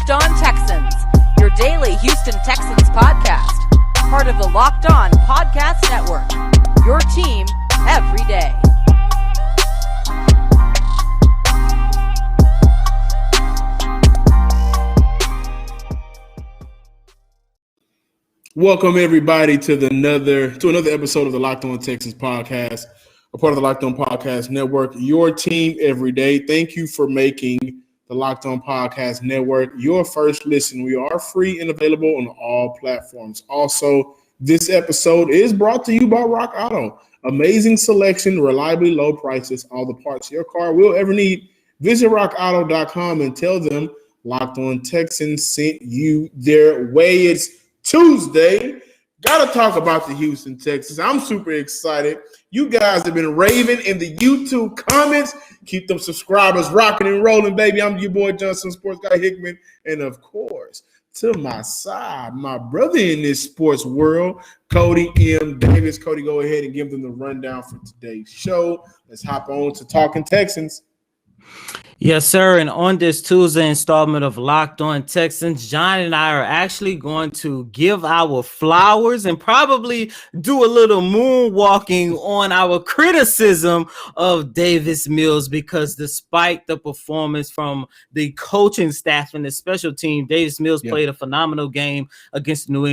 Locked On Texans, your daily Houston Texans podcast. Part of the Locked On Podcast Network, your team every day. Welcome everybody to another episode of the Locked On Texans podcast, a part of the Locked On Podcast Network, your team every day. Thank you for making the Locked On Podcast Network your first listen. We are free and available on all platforms. Also, this episode is brought to you by Rock Auto. Amazing selection, reliably low prices, all the parts your car will ever need. Visit rockauto.com and tell them Locked On Texans sent you their way. It's Tuesday. Got to talk about the Houston Texans. I'm super excited. You guys have been raving in the YouTube comments. Keep them subscribers rocking and rolling, baby. I'm your boy, Johnson, Sports Guy Hickman. And, of course, to my side, my brother in this sports world, Cody M. Davis. Cody, go ahead and give them the rundown for today's show. Let's hop on to Talking Texans. Yes, sir. And on this Tuesday installment of Locked On Texans, John and I are actually going to give our flowers and probably do a little moonwalking on our criticism of Davis Mills, because despite the performance from the coaching staff and the special team, Davis Mills played a phenomenal game against the New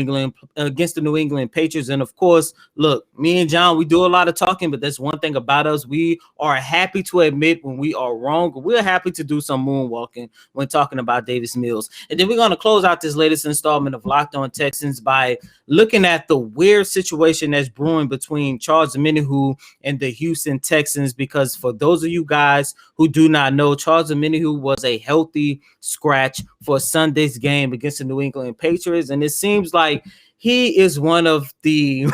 England Patriots. And of course, look, me and John, we do a lot of talking, but that's one thing about us. We are happy to admit when we are wrong. We're happy to do some moonwalking when talking about Davis Mills. And then we're going to close out this latest installment of Locked On Texans by looking at the weird situation that's brewing between Charles Omenihu and the Houston Texans, because for those of you guys who do not know, Charles Omenihu was a healthy scratch for Sunday's game against the New England Patriots, and it seems like he is one of the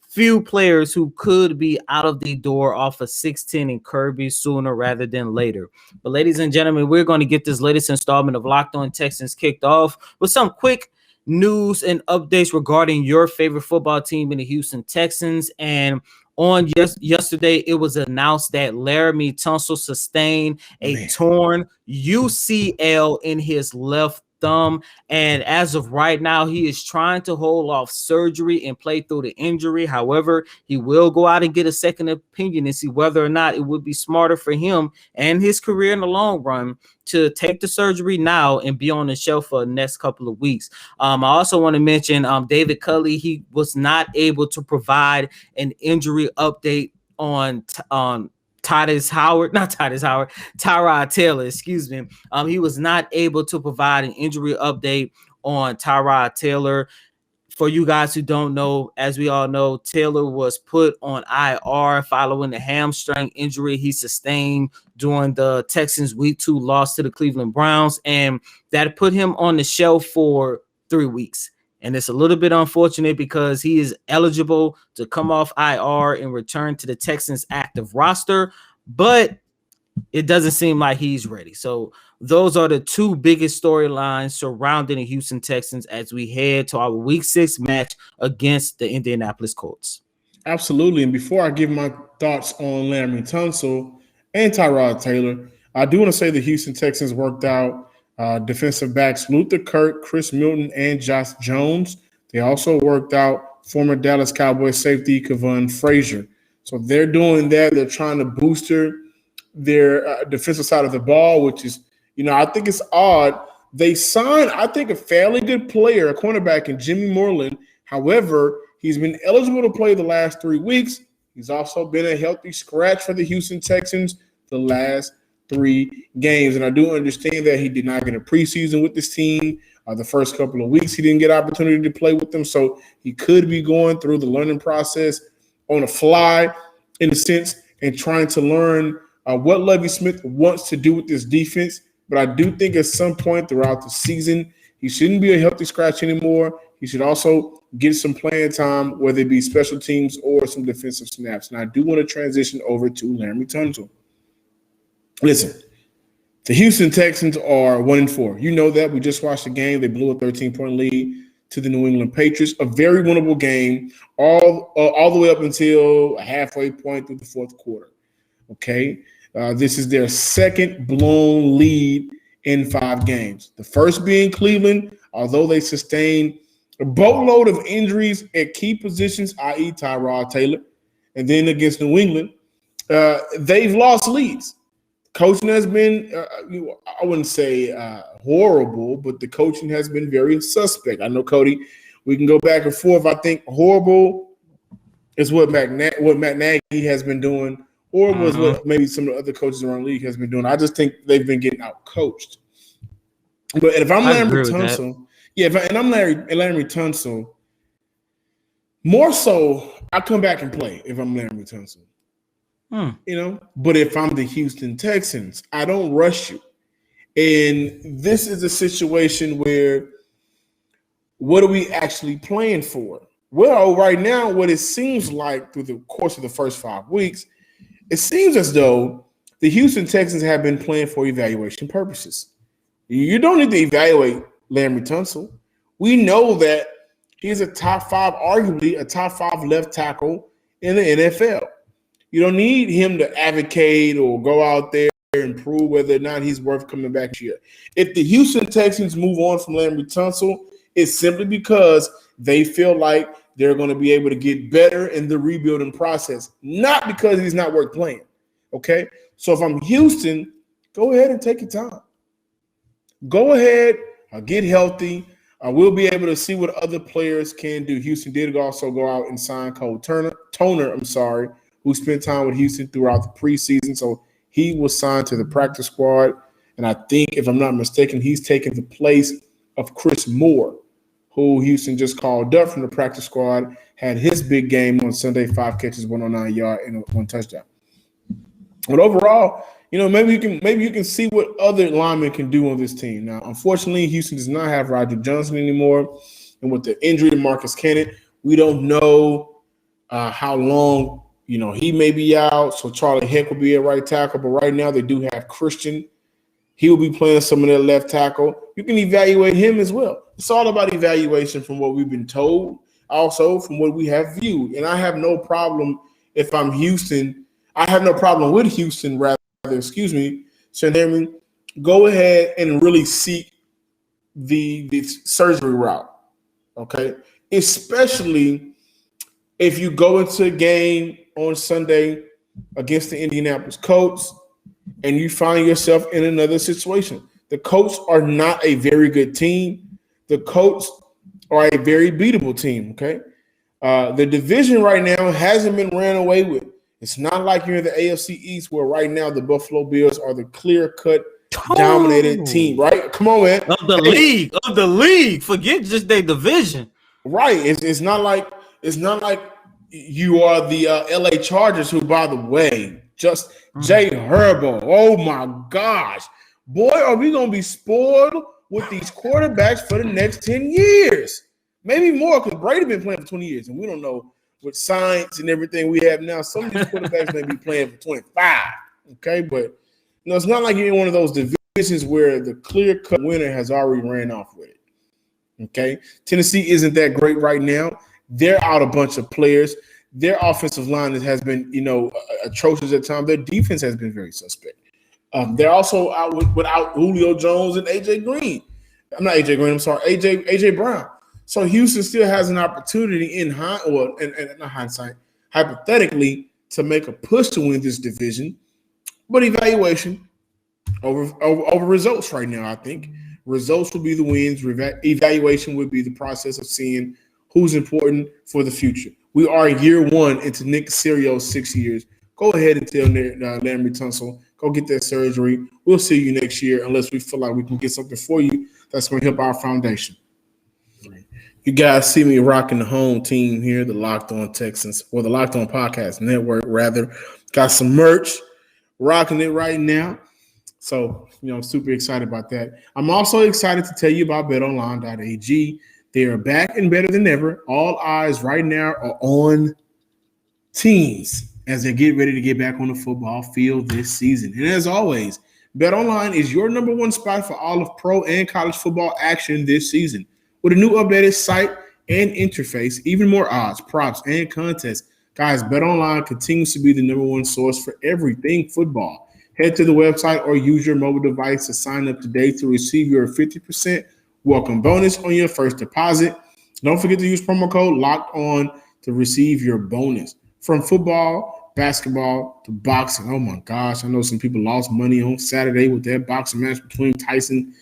few players who could be out of the door off of 6'10" and Kirby sooner rather than later. But ladies and gentlemen, we're going to get this latest installment of Locked On Texans kicked off with some quick news and updates regarding your favorite football team in the Houston Texans. And on yesterday, it was announced that Laremy Tunsil sustained a torn UCL in his left thumb, and as of right now, he is trying to hold off surgery and play through the injury. However, he will go out and get a second opinion and see whether or not it would be smarter for him and his career in the long run to take the surgery now and be on the shelf for the next couple of weeks. I also want to mention David Culley. He was not able to provide an injury update on Tyrod Taylor, excuse me. He was not able to provide an injury update on Tyrod Taylor. For you guys who don't know, as we all know, Taylor was put on IR following the hamstring injury he sustained during the Texans' Week 2 loss to the Cleveland Browns, and that put him on the shelf for 3 weeks. And it's a little bit unfortunate because he is eligible to come off IR and return to the Texans' active roster, but it doesn't seem like he's ready. So those are the two biggest storylines surrounding the Houston Texans as we head to our Week 6 match against the Indianapolis Colts. Absolutely. And before I give my thoughts on Laremy Tunsil and Tyrod Taylor, I do want to say the Houston Texans worked out defensive backs Luther Kirk, Chris Milton, and Josh Jones. They also worked out former Dallas Cowboys safety Kevon Frazier. So they're doing that. They're trying to booster their defensive side of the ball, which is, I think it's odd. They signed, I think, a fairly good player, a cornerback in Jimmy Moreland. However, he's been eligible to play the last 3 weeks. He's also been a healthy scratch for the Houston Texans the last 3 games. And I do understand that he did not get a preseason with this team. The first couple of weeks, he didn't get opportunity to play with them. So he could be going through the learning process on a fly, in a sense, and trying to learn what Lovie Smith wants to do with this defense. But I do think at some point throughout the season, he shouldn't be a healthy scratch anymore. He should also get some playing time, whether it be special teams or some defensive snaps. And I do want to transition over to Laremy Tunsil. Listen, the Houston Texans are 1-4. You know that. We just watched the game. They blew a 13-point lead to the New England Patriots. A very winnable game all the way up until a halfway point through the fourth quarter. Okay? This is their second blown lead in 5 games. The first being Cleveland, although they sustained a boatload of injuries at key positions, i.e. Tyrod Taylor, and then against New England, they've lost leads. Coaching has been, I wouldn't say horrible, but the coaching has been very suspect. I know, Cody, we can go back and forth. I think horrible is what Matt Nagy has been doing. Horrible is what maybe some of the other coaches around the league has been doing. I just think they've been getting out-coached. But if I'm Laremy Tunsil, I'm Laremy Tunsil, more so, I come back and play if I'm Laremy Tunsil. But if I'm the Houston Texans, I don't rush you. And this is a situation where what are we actually playing for? Well, right now, what it seems like through the course of the first 5 weeks, it seems as though the Houston Texans have been playing for evaluation purposes. You don't need to evaluate Laremy Tunsil. We know that he's a top 5, arguably a top 5 left tackle in the NFL. You don't need him to advocate or go out there and prove whether or not he's worth coming back here. If the Houston Texans move on from Laremy Tunsil, it's simply because they feel like they're going to be able to get better in the rebuilding process, not because he's not worth playing. Okay? So if I'm Houston, go ahead and take your time. Go ahead, get healthy. We'll be able to see what other players can do. Houston did also go out and sign Cole Toner, who spent time with Houston throughout the preseason. So he was signed to the practice squad. And I think, if I'm not mistaken, he's taken the place of Chris Moore, who Houston just called up from the practice squad, had his big game on Sunday, 5 catches, 109 yards, and 1 touchdown. But overall, maybe you can see what other linemen can do on this team. Now, unfortunately, Houston does not have Roger Johnson anymore. And with the injury to Marcus Cannon, we don't know how long he may be out, so Charlie Heck will be at right tackle. But right now they do have Christian. He will be playing some of their left tackle. You can evaluate him as well. It's all about evaluation from what we've been told, also from what we have viewed. And I have no problem if I'm Houston. I have no problem with Houston, Laremy, go ahead and really seek the surgery route, okay? Especially if you go into a game on Sunday against the Indianapolis Colts and you find yourself in another situation. The Colts are not a very good team. The Colts are a very beatable team, okay? The division right now hasn't been ran away with. It's not like you're in the AFC East where right now the Buffalo Bills are the clear-cut dominated team, right? Come on, man. Of the league. Forget just their division. Right. It's not like you are the LA Chargers, who, by the way, just Jay Herbo. Oh my gosh. Boy, are we gonna be spoiled with these quarterbacks for the next 10 years. Maybe more, because Brady been playing for 20 years, and we don't know with science and everything we have now. Some of these quarterbacks may be playing for 25. Okay, but it's not like you're in one of those divisions where the clear-cut winner has already ran off with it. Okay, Tennessee isn't that great right now. They're out a bunch of players. Their offensive line has been, atrocious at times. Their defense has been very suspect. They're also out without Julio Jones and AJ Brown. So Houston still has an opportunity in hindsight, hypothetically, to make a push to win this division. But evaluation over results right now, I think. Results will be the wins. Evaluation would be the process of seeing who's important for the future. We are year 1 into Nick Caserio's 6 years. Go ahead and tell Laremy Tunsil, go get that surgery. We'll see you next year unless we feel like we can get something for you that's going to help our foundation. You guys see me rocking the home team here, the Locked On Texans, or the Locked On Podcast Network, rather. Got some merch, rocking it right now. So, super excited about that. I'm also excited to tell you about BetOnline.ag. They are back and better than ever. All eyes right now are on teams as they get ready to get back on the football field this season. And as always, BetOnline is your number one spot for all of pro and college football action this season. With a new updated site and interface, even more odds, props, and contests, guys, BetOnline continues to be the number one source for everything football. Head to the website or use your mobile device to sign up today to receive your 50% welcome bonus on your first deposit. Don't forget to use promo code Locked On to receive your bonus. From football, basketball to boxing. Oh my gosh, I know some people lost money on Saturday with that boxing match between Tyson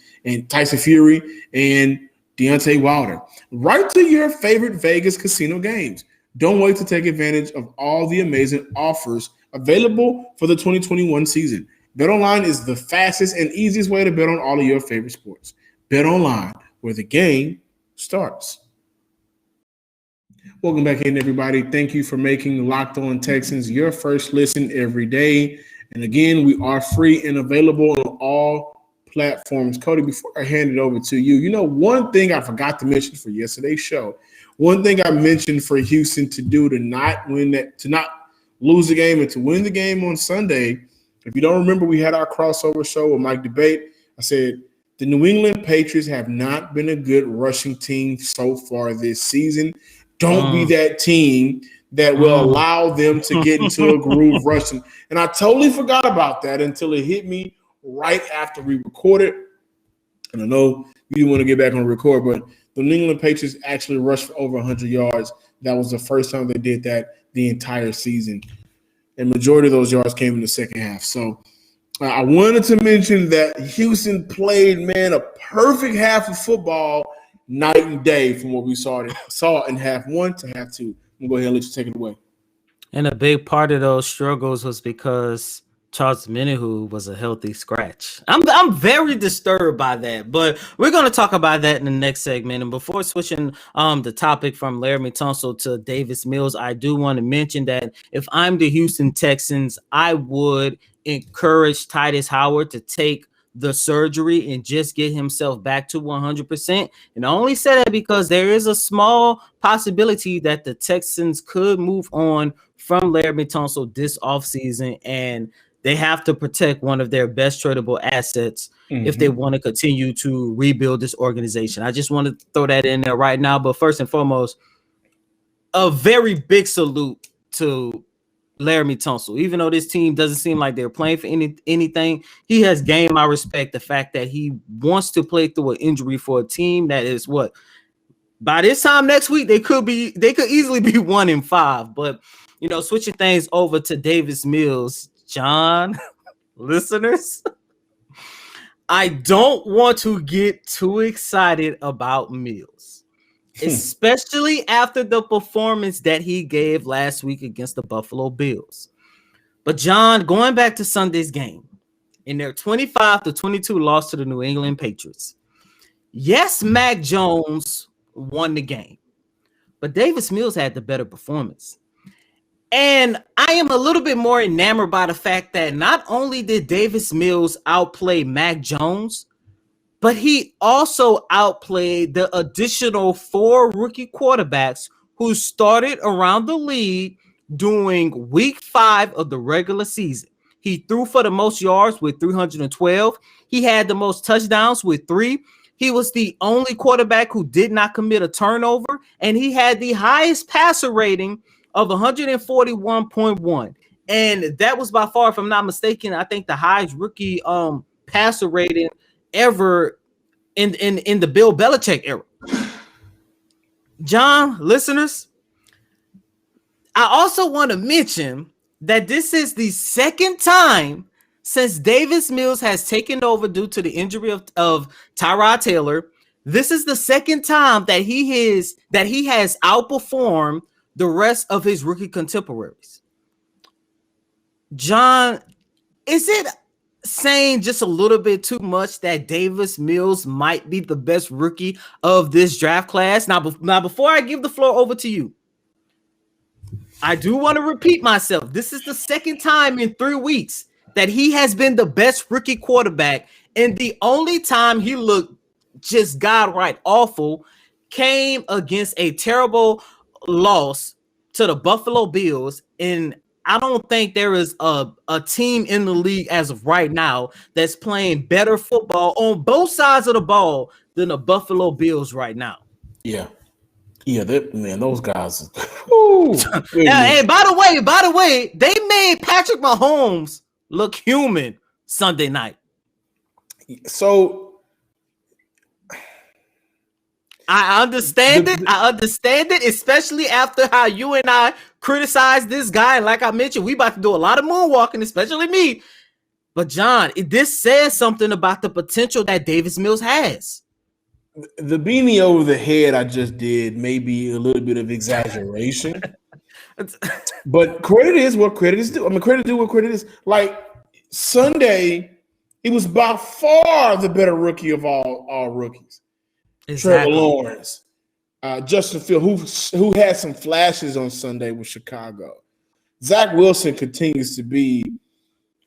Fury and Deontay Wilder. Right to your favorite Vegas casino games. Don't wait to take advantage of all the amazing offers available for the 2021 season. BetOnline is the fastest and easiest way to bet on all of your favorite sports. BetOnline, where the game starts. Welcome back in, everybody. Thank you for making Locked On Texans your first listen every day. And again, we are free and available on all platforms. Cody, before I hand it over to you, one thing I forgot to mention for yesterday's show, one thing I mentioned for Houston to do to not lose the game and to win the game on Sunday. If you don't remember, we had our crossover show with Mike Debate. I said the New England Patriots have not been a good rushing team so far this season. Don't be that team that will allow them to get into a groove rushing. And I totally forgot about that until it hit me right after we recorded. And I know you didn't want to get back on record, but the New England Patriots actually rushed for over 100 yards. That was the first time they did that the entire season. And majority of those yards came in the second half. So I wanted to mention that Houston played, a perfect half of football, night and day from what we saw in half one to half two. I'm going to go ahead and let you take it away. And a big part of those struggles was because Charles Omenihu was a healthy scratch. I'm very disturbed by that, but we're going to talk about that in the next segment. And before switching the topic from Laremy Tunsil to Davis Mills, I do want to mention that if I'm the Houston Texans, I would encourage Titus Howard to take the surgery and just get himself back to 100%. And I only say that because there is a small possibility that the Texans could move on from Laremy Tunsil this offseason, and they have to protect one of their best tradable assets if they want to continue to rebuild this organization. I just want to throw that in there right now. But first and foremost, a very big salute to Laremy Tunsil. Even though this team doesn't seem like they're playing for anything, he has gained my respect. The fact that he wants to play through an injury for a team that is by this time next week they could easily be 1-5. But switching things over to Davis Mills, John, listeners, I don't want to get too excited about Mills, especially after the performance that he gave last week against the Buffalo Bills. But John, going back to Sunday's game, in their 25-22 loss to the New England Patriots, yes, Mac Jones won the game, but Davis Mills had the better performance. And I am a little bit more enamored by the fact that not only did Davis Mills outplay Mac Jones, but he also outplayed the additional 4 rookie quarterbacks who started around the league during week 5 of the regular season. He threw for the most yards with 312. He had the most touchdowns with 3. He was the only quarterback who did not commit a turnover, and he had the highest passer rating of 141.1. And that was by far, if I'm not mistaken, I think the highest rookie passer rating ever in the Bill Belichick era. John, listeners, I also want to mention that this is the second time since Davis Mills has taken over due to the injury of Tyrod Taylor. This is the second time that he has outperformed the rest of his rookie contemporaries. John, is it saying just a little bit too much that Davis Mills might be the best rookie of this draft class? Now, before I give the floor over to you, I do want to repeat myself. This is the second time in 3 weeks that he has been the best rookie quarterback, and the only time he looked just godright awful came against a terrible loss to the Buffalo Bills. And I don't think there is a team in the league as of right now that's playing better football on both sides of the ball than the Buffalo Bills right now. Yeah, those guys. And by the way, they made Patrick Mahomes look human Sunday night. So I understand it, especially after how you and I criticized this guy. And like I mentioned, we about to do a lot of moonwalking, especially me. But John, this says something about the potential that Davis Mills has. The beanie over the head I just did may be a little bit of exaggeration. But credit is what credit is due. I mean, credit due what credit is. Like Sunday, he was by far the better rookie of all rookies. Trevor Exactly. Lawrence, Justin Fields, who had some flashes on Sunday with Chicago. Zach Wilson continues to be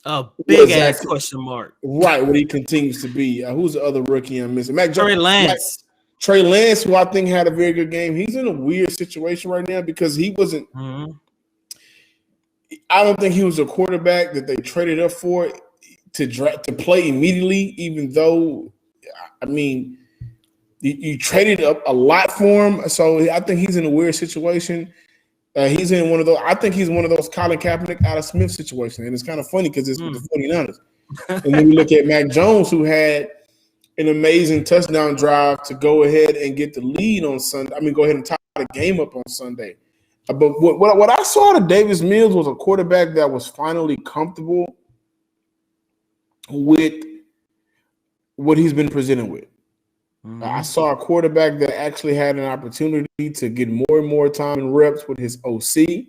a big ass question mark. Right, what he continues to be. Who's the other rookie I'm missing? Trey Lance. Trey Lance, who I think had a very good game. He's in a weird situation right now because he wasn't. Mm-hmm. I don't think he was a quarterback that they traded up for to play immediately. Even though, I mean, you traded up a lot for him, so I think he's in a weird situation. He's in one of those. I think he's one of those Colin Kaepernick, Alex Smith situations, and it's kind of funny because it's with the 49ers. And when we look at Mac Jones, who had an amazing touchdown drive to go ahead and get the lead on Sunday. I mean, go ahead and tie the game up on Sunday. But what I saw to Davis Mills was a quarterback that was finally comfortable with what he's been presented with. Mm-hmm. I saw a quarterback that actually had an opportunity to get more and more time and reps with his OC.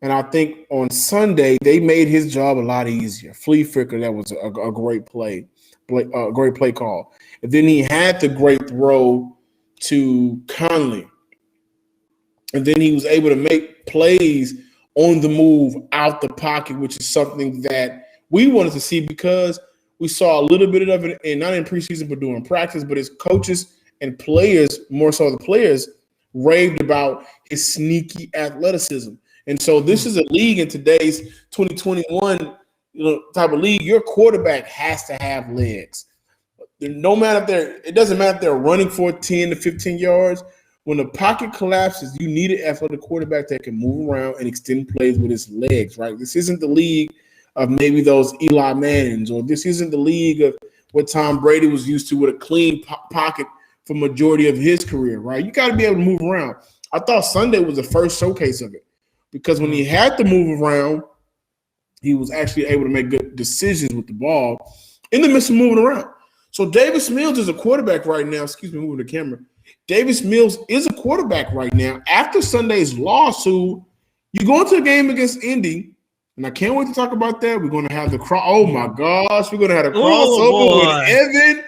And I think on Sunday, they made his job a lot easier. Flea Flicker, that was a great play. Great play call. And then he had the great throw to Conley. And then he was able to make plays on the move out the pocket, which is something that we wanted to see because we saw a little bit of it, and not in preseason, but during practice. But his coaches and players, more so the players, raved about his sneaky athleticism. And so this is a league in today's 2021 type of league. Your quarterback has to have legs. No matter it doesn't matter if they're running for 10 to 15 yards. When the pocket collapses, you need an athletic quarterback that can move around and extend plays with his legs, right? This isn't the league of maybe those Eli Mannings, or this isn't the league of what Tom Brady was used to with a clean pocket for majority of his career, right? You got to be able to move around. I thought Sunday was the first showcase of it because when he had to move around, he was actually able to make good decisions with the ball in the midst of moving around. So Davis Mills is a quarterback right now. Excuse me, moving the camera. Davis Mills is a quarterback right now. After Sunday's lawsuit, you go into a game against Indy, and I can't wait to talk about that. We're going to have the oh my gosh, we're going to have a crossover with Evan.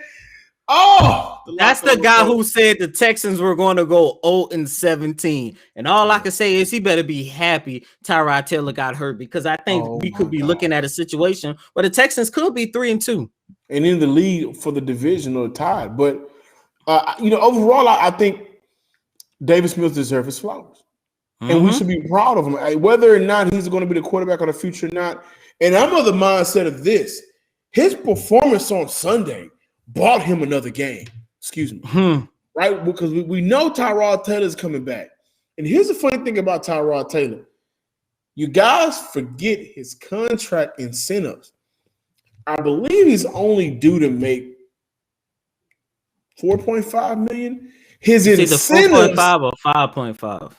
Oh, that's the guy who said the Texans were going to go 0-17. And all I can say is he better be happy Tyrod Taylor got hurt, because I think we could be looking at a situation where the Texans could be 3-2. And in the lead for the division or tied. But, overall, I think Davis Mills deserves his flowers. Mm-hmm. And we should be proud of him. Whether or not he's going to be the quarterback of the future or not. And I'm of the mindset of this. His performance on Sunday bought him another game. Excuse me. Right? Because we know Tyrod Taylor's coming back. And here's the funny thing about Tyrod Taylor. You guys forget his contract incentives. I believe he's only due to make $4.5 million. His incentives 4.5 or 5.5.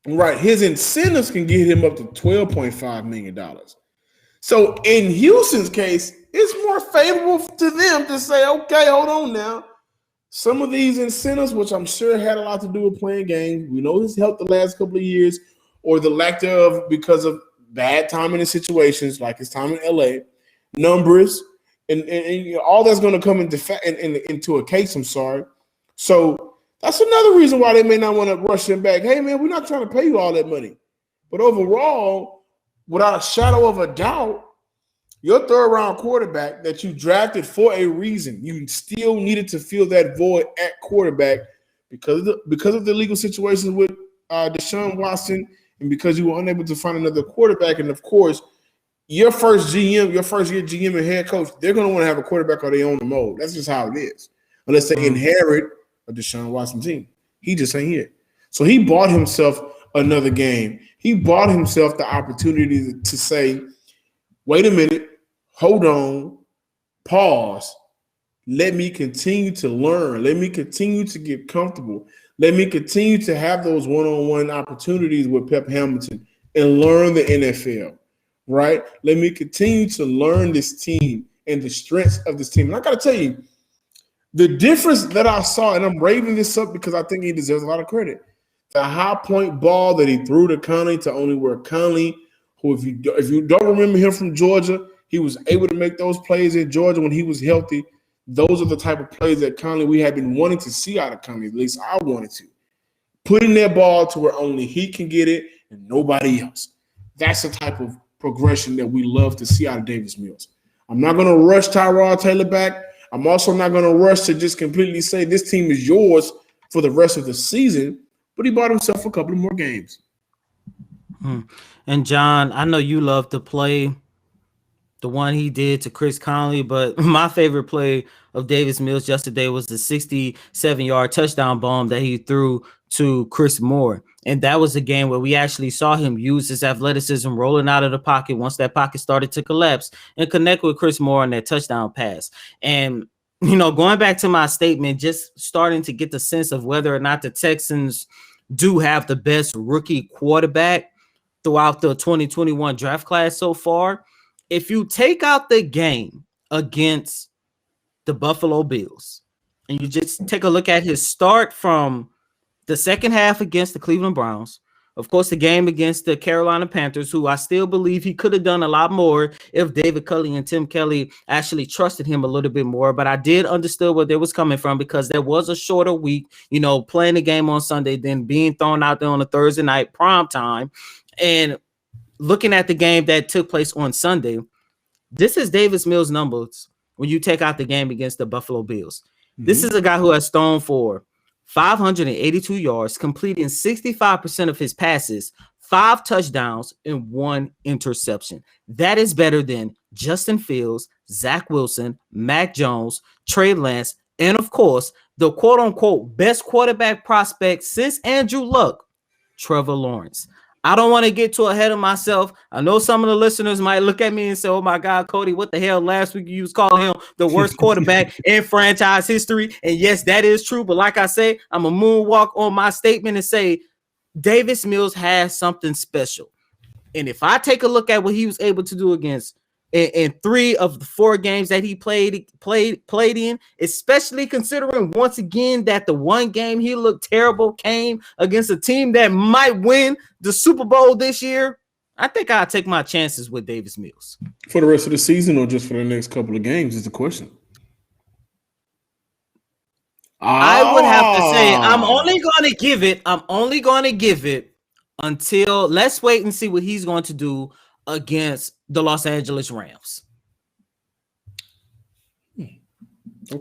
Right. His incentives can get him up to $12.5 million. So in Houston's case, it's more favorable to them to say, okay, hold on now. Some of these incentives, which I'm sure had a lot to do with playing games, we know he's helped the last couple of years, or the lack thereof because of bad timing in situations like his time in LA, numbers, and all that's going to come into a case. I'm sorry. So that's another reason why they may not want to rush him back. Hey, man, we're not trying to pay you all that money. But overall, without a shadow of a doubt, your third-round quarterback that you drafted for a reason, you still needed to fill that void at quarterback because of the legal situations with Deshaun Watson, and because you were unable to find another quarterback. And, of course, your first-year GM and head coach, they're going to want to have a quarterback or they own the mold. That's just how it is, unless they inherit a Deshaun Watson team. He just ain't here. So he bought himself another game. He bought himself the opportunity to say, wait a minute, hold on, pause. Let me continue to learn. Let me continue to get comfortable. Let me continue to have those one-on-one opportunities with Pep Hamilton and learn the NFL, right? Let me continue to learn this team and the strengths of this team. And I got to tell you, the difference that I saw, and I'm raving this up because I think he deserves a lot of credit, the high point ball that he threw to Conley, to only where Conley, who if you don't remember him from Georgia, he was able to make those plays in Georgia when he was healthy. Those are the type of plays that Conley we had been wanting to see out of Conley. At least I wanted to. Putting that ball to where only he can get it and nobody else. That's the type of progression that we love to see out of Davis Mills. I'm not going to rush Tyrod Taylor back. I'm also not going to rush to just completely say this team is yours for the rest of the season, but he bought himself a couple of more games. And John, I know you love to play the one he did to Chris Conley, but my favorite play of Davis Mills yesterday was the 67-yard touchdown bomb that he threw to Chris Moore. And that was a game where we actually saw him use his athleticism rolling out of the pocket once that pocket started to collapse and connect with Chris Moore on that touchdown pass. And, going back to my statement, just starting to get the sense of whether or not the Texans do have the best rookie quarterback throughout the 2021 draft class so far. If you take out the game against the Buffalo Bills and you just take a look at his start from the second half against the Cleveland Browns, of course, the game against the Carolina Panthers, who I still believe he could have done a lot more if David Culley and Tim Kelly actually trusted him a little bit more. But I did understand where they was coming from because there was a shorter week, playing the game on Sunday, then being thrown out there on a Thursday night prime time. And looking at the game that took place on Sunday, this is Davis Mills' numbers when you take out the game against the Buffalo Bills. This is a guy who has thrown for 582 yards, completing 65% of his passes, 5 touchdowns, and 1 interception. That is better than Justin Fields, Zach Wilson, Mac Jones, Trey Lance, and of course, the quote-unquote best quarterback prospect since Andrew Luck, Trevor Lawrence. I don't want to get too ahead of myself. I know some of the listeners might look at me and say, oh my God, Cody, what the hell? Last week you was calling him the worst quarterback in franchise history. And yes, that is true. But like I say, I'm a moonwalk on my statement and say Davis Mills has something special. And if I take a look at what he was able to do against in 3 of the 4 games that he played in, especially considering once again that the one game he looked terrible came against a team that might win the Super Bowl this year, I think I'll take my chances with Davis Mills. For the rest of the season or just for the next couple of games is the question. I would have to say I'm only going to give it until let's wait and see what he's going to do against the Los Angeles Rams. Okay.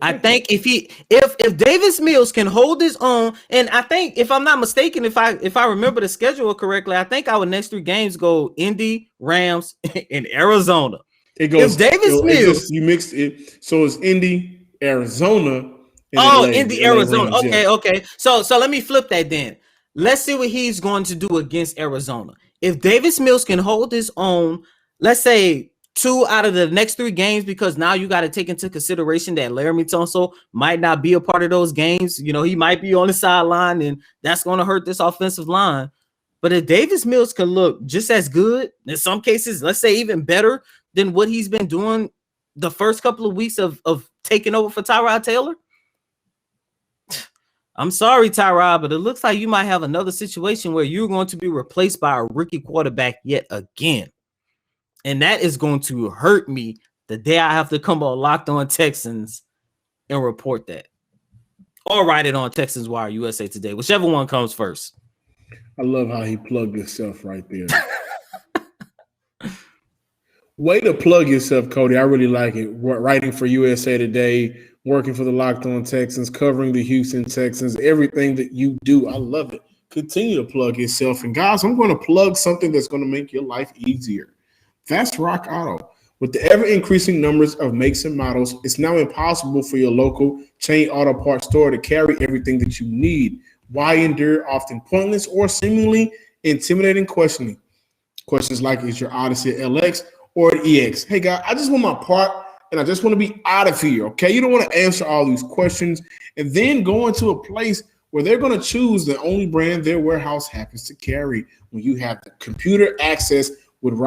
I think if Davis Mills can hold his own, and I think if I'm not mistaken, if I remember the schedule correctly, I think our next 3 games go Indy, Rams, and Arizona. It goes if Davis Mills. You mixed it, so it's Indy, Arizona. Indy, Arizona. Rams, okay. So let me flip that then. Let's see what he's going to do against Arizona. If Davis Mills can hold his own, let's say 2 out of the next 3 games, because now you got to take into consideration that Laremy Tunsil might not be a part of those games. He might be on the sideline, and that's going to hurt this offensive line. But if Davis Mills can look just as good, in some cases, let's say even better than what he's been doing the first couple of weeks of taking over for Tyrod Taylor, I'm sorry, Tyrod, but it looks like you might have another situation where you're going to be replaced by a rookie quarterback yet again. And that is going to hurt me the day I have to come on Locked On Texans and report that. Or write it on Texans Wire USA Today, whichever one comes first. I love how he plugged himself right there. Way to plug yourself, Cody. I really like it. Writing for USA Today, working for the Locked On Texans, covering the Houston Texans, everything that you do. I love it. Continue to plug yourself. And guys, I'm going to plug something that's going to make your life easier. That's Rock Auto. With the ever-increasing numbers of makes and models, it's now impossible for your local chain auto parts store to carry everything that you need. Why endure often pointless or seemingly intimidating questioning? Questions like, is your Odyssey LX or an EX. Hey, guy, I just want my part, and I just want to be out of here, okay? You don't want to answer all these questions and then go into a place where they're going to choose the only brand their warehouse happens to carry. When you have the computer access with you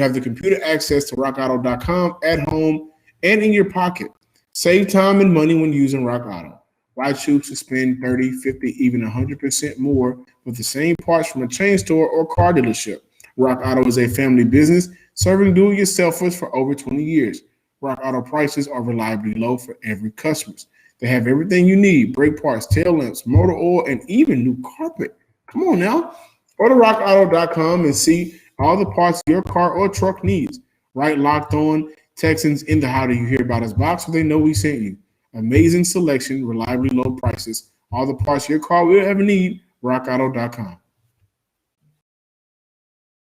have the computer access to rockauto.com at home and in your pocket. Save time and money when using Rock Auto. Why choose to spend 30, 50, even 100% more with the same parts from a chain store or car dealership? Rock Auto is a family business serving do-it-yourselfers for over 20 years. Rock Auto prices are reliably low for every customer. They have everything you need: brake parts, tail lamps, motor oil, and even new carpet. Come on now. Go to rockauto.com and see all the parts your car or truck needs. Right, Locked On Texans in the How Do You Hear About Us box so they know we sent you. Amazing selection, reliably low prices, all the parts your car will ever need. rockauto.com.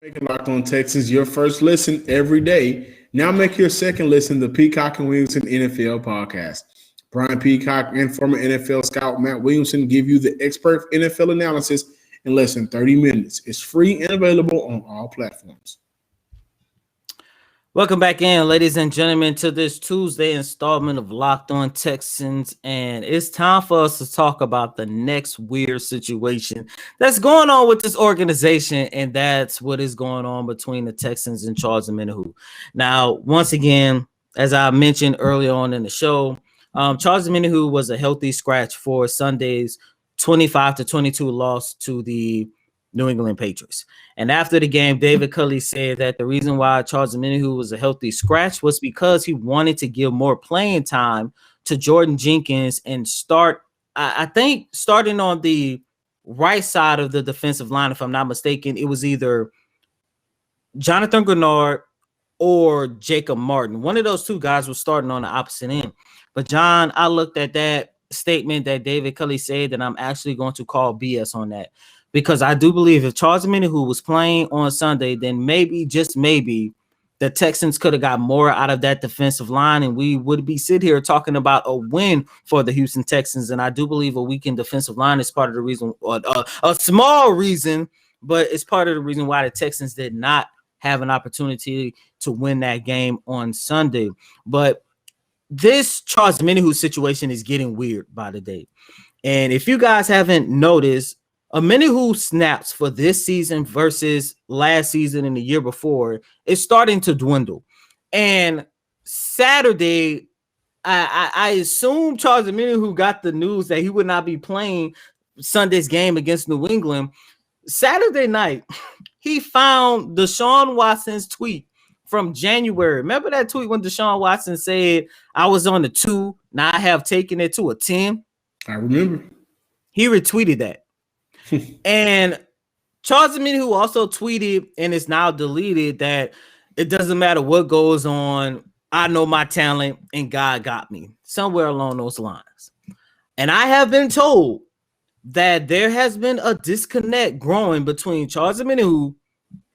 Making Locked On Texans your first listen every day. Now make your second listen the Peacock and Williamson NFL podcast. Brian Peacock and former NFL scout Matt Williamson give you the expert NFL analysis in less than 30 minutes. It's free and available on all platforms. Welcome back in, ladies and gentlemen, to this Tuesday installment of Locked On Texans. And it's time for us to talk about the next weird situation that's going on with this organization, and that's what is going on between the Texans and Charles Omenihu. Now, once again, as I mentioned earlier on in the show, Charles Omenihu was a healthy scratch for Sunday's 25-22 loss to the New England Patriots. And after the game, David Culley said that the reason why Charles Omenihu was a healthy scratch was because he wanted to give more playing time to Jordan Jenkins and start, I think, starting on the right side of the defensive line, if I'm not mistaken, it was either Jonathan Grenard or Jacob Martin. One of those two guys was starting on the opposite end. But, John, I looked at that statement that David Culley said, and I'm actually going to call BS on that, because I do believe if Charles Omenihu was playing on Sunday, then maybe, just maybe, the Texans could have got more out of that defensive line, and we would be sitting here talking about a win for the Houston Texans. And I do believe a weakened defensive line is part of the reason, a small reason, but it's part of the reason why the Texans did not have an opportunity to win that game on Sunday. But this Charles Omenihu situation is getting weird by the day. And if you guys haven't noticed, Omenihu snaps for this season versus last season and the year before is starting to dwindle. And Saturday, I assume Charles Omenihu got the news that he would not be playing Sunday's game against New England. Saturday night, he found Deshaun Watson's tweet from January. Remember that tweet when Deshaun Watson said, "I was on the 2, now I have taken it to a 10"? I remember. He retweeted that. And Charles Omenihu also tweeted, and it's now deleted, that it doesn't matter what goes on, I know my talent and God got me, somewhere along those lines. And I have been told that there has been a disconnect growing between Charles Omenihu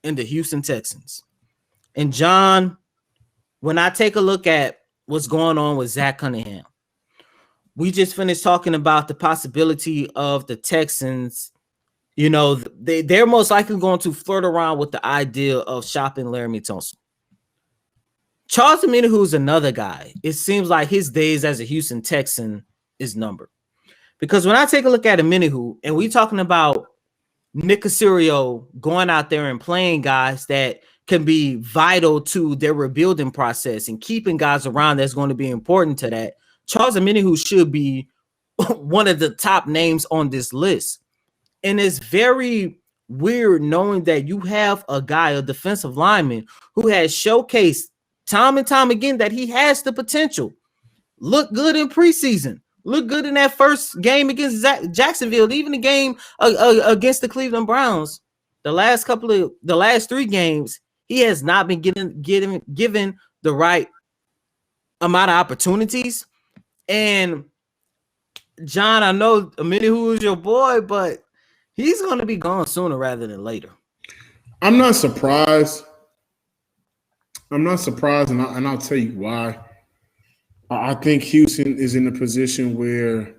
and the Houston Texans. And John, when I take a look at what's going on with Zach Cunningham, we just finished talking about the possibility of the Texans. You know, they're most likely going to flirt around with the idea of shopping Laremy Tunsil. Charles Omenihu is another guy. It seems like his days as a Houston Texan is numbered. Because when I take a look at Omenihu, and we talking about Nick Caserio going out there and playing guys that can be vital to their rebuilding process and keeping guys around that's going to be important to that, Charles Omenihu should be one of the top names on this list. And it's very weird knowing that you have a guy, a defensive lineman, who has showcased time and time again that he has the potential. Look good in preseason. Look good in that first game against Jacksonville, even the game against the Cleveland Browns. The last 3 games, he has not been given the right amount of opportunities. And John, I know Omenihu is your boy, but he's going to be gone sooner rather than later. I'm not surprised. And I'll tell you why. I think Houston is in a position where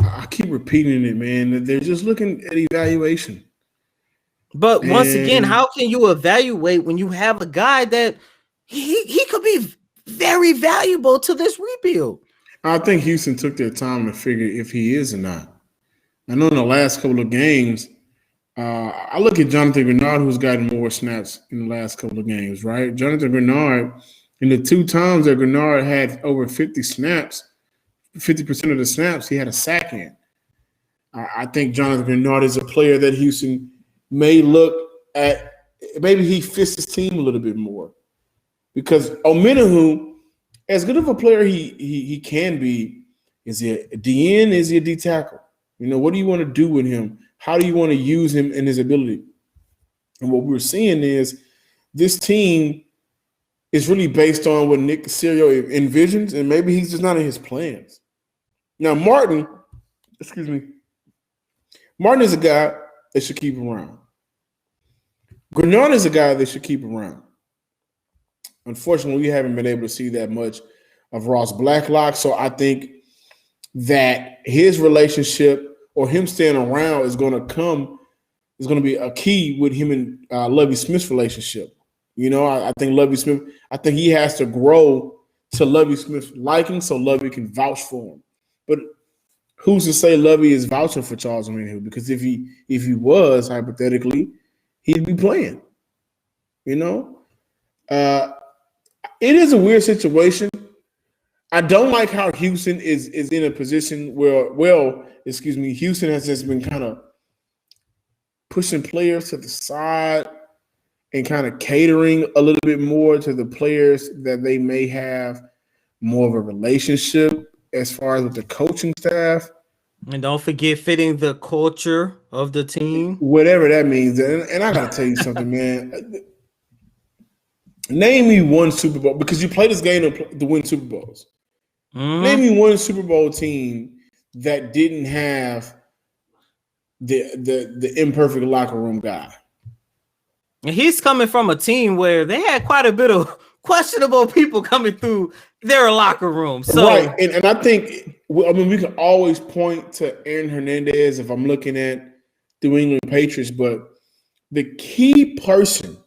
I keep repeating it, man, that they're just looking at evaluation. But once again, And how can you evaluate when you have a guy that he could be very valuable to this rebuild? I think Houston took their time to figure if he is or not. I know in the last couple of games, I look at Jonathan Grenard, who's gotten more snaps in the last couple of games, right? Jonathan Grenard, in the 2 times that Grenard had over 50 snaps, 50% of the snaps, he had a sack in. I think Jonathan Grenard is a player that Houston may look at. Maybe he fits his team a little bit more. Because Omenihu, as good of a player he can be, is he a DN? Is he a D tackle? What do you want to do with him? How do you want to use him and his ability? And what we're seeing is this team is really based on what Nick Caserio envisions, and maybe he's just not in his plans. Now, Martin is a guy they should keep around. Grenard is a guy they should keep around. Unfortunately, we haven't been able to see that much of Ross Blacklock, so I think that his relationship or him staying around is going to be a key with him and Lovie Smith's relationship. I think Lovie Smith, he has to grow to Lovie Smith's liking so Lovie can vouch for him. But who's to say Lovie is vouching for Charles Omenihu? Because if he was, hypothetically, he'd be playing. It is a weird situation. I don't like how Houston is in a position where, Houston has just been kind of pushing players to the side and kind of catering a little bit more to the players that they may have more of a relationship as far as with the coaching staff. And don't forget fitting the culture of the team. Whatever that means. And I got to tell you something, man. Name me one Super Bowl, because you play this game to win Super Bowls. Mm-hmm. Name me one Super Bowl team that didn't have the imperfect locker room guy. And he's coming from a team where they had quite a bit of questionable people coming through their locker room. So right, and I think we can always point to Aaron Hernandez if I'm looking at the New England Patriots, but the key person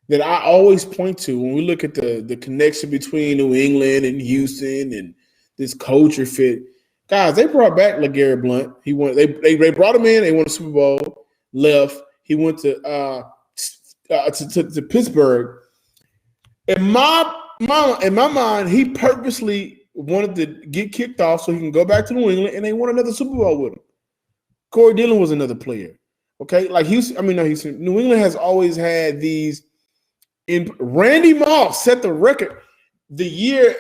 that I always point to when we look at the connection between New England and Houston and this culture fit, guys, they brought back LeGarrette Blount. He won. They brought him in. They won the Super Bowl. Left. He went to Pittsburgh. In my mind, he purposely wanted to get kicked off so he can go back to New England, and they won another Super Bowl with him. Corey Dillon was another player. Okay, like New England has always had these. Randy Moss set the record the year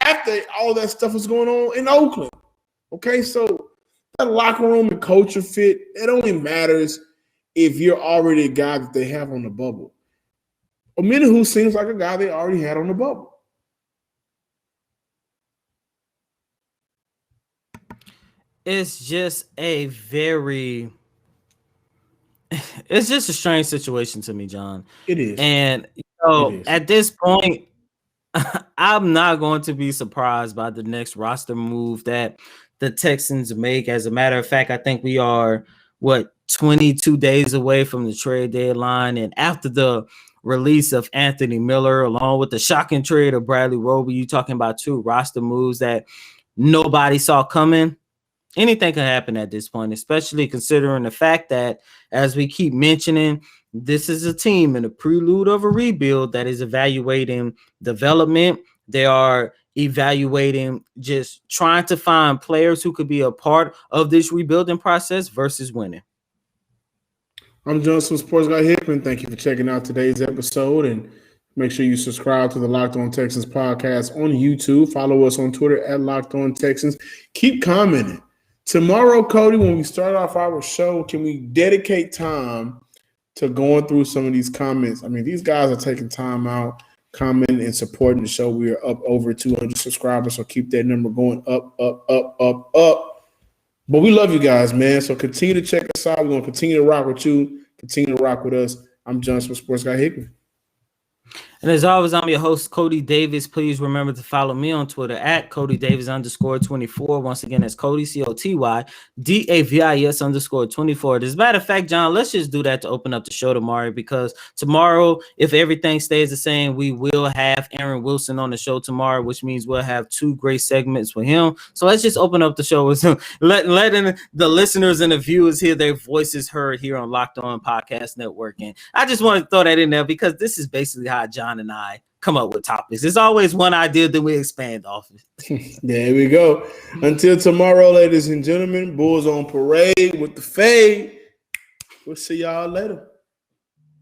after all that stuff was going on in Oakland. Okay, so that locker room and culture fit, it only matters if you're already a guy that they have on the bubble. Omenihu seems like a guy they already had on the bubble. It's just a strange situation to me, John. It is. And at this point, I'm not going to be surprised by the next roster move that the Texans make. As a matter of fact, I think we are 22 days away from the trade deadline, and after the release of Anthony Miller, along with the shocking trade of Bradley Roby, you talking about 2 roster moves that nobody saw coming. Anything can happen at this point, especially considering the fact that, as we keep mentioning, this is a team in a prelude of a rebuild that is evaluating development. They are evaluating just trying to find players who could be a part of this rebuilding process versus winning. I'm Johnson Sports Guy Hickman. Thank you for checking out today's episode, and make sure you subscribe to the Locked On Texans podcast on YouTube. Follow us on Twitter at Locked On Texans. Keep commenting. Tomorrow, Cody, when we start off our show, can we dedicate time to going through some of these comments? I mean, these guys are taking time out, commenting and supporting the show. We are up over 200 subscribers, so keep that number going up. But we love you guys, man. So continue to check us out. We're going to continue to rock with you, continue to rock with us. I'm Johnson Sports Guy Hickman. And as always, I'm your host, Cody Davis. Please remember to follow me on Twitter at CodyDavis_24. Once again, that's Cody, COTYDAVIS_24. As a matter of fact, John, let's just do that to open up the show tomorrow, because tomorrow, if everything stays the same, we will have Aaron Wilson on the show tomorrow, which means we'll have 2 great segments with him. So let's just open up the show with him, letting the listeners and the viewers hear their voices heard here on Locked On Podcast Network. And I just want to throw that in there because this is basically how John and I come up with topics. There's always one idea that we expand off of. There we go. Until tomorrow, ladies and gentlemen, Bulls on parade with the fade. We'll see y'all later.